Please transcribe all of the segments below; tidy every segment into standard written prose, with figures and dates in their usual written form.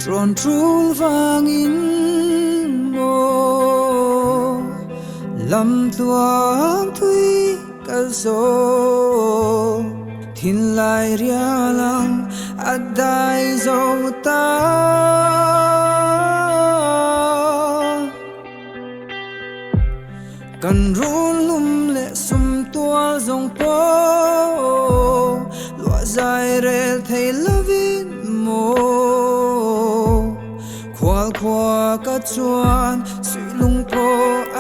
tròn trul vang in mo lam tuang thui kal so thin lai ria lang adai zo ta kan run lum le sum tua zong po lua zai rel thei lovin mo khoal khoa ka chuan sui lung po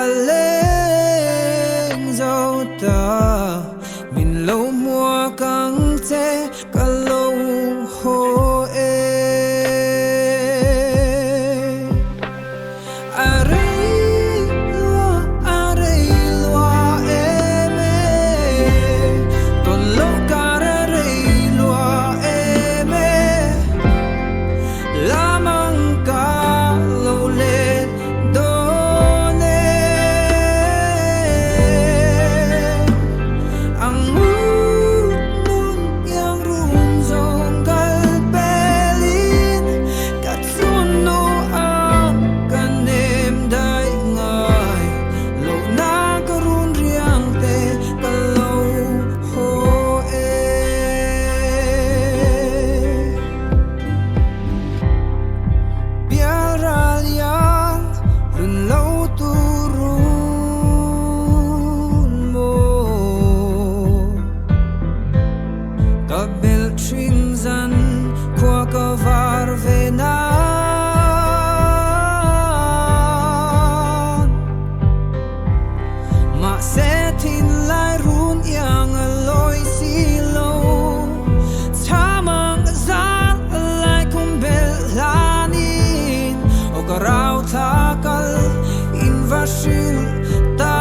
aleng zau ta min lo mua kang che ka lo ho e bel trin zan kwa ka var ve na ma se tin lai run yang loi si lo chamang zan lai kum bel lanin o garau tha kal in vashil ta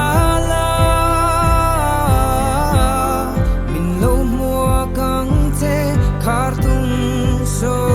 so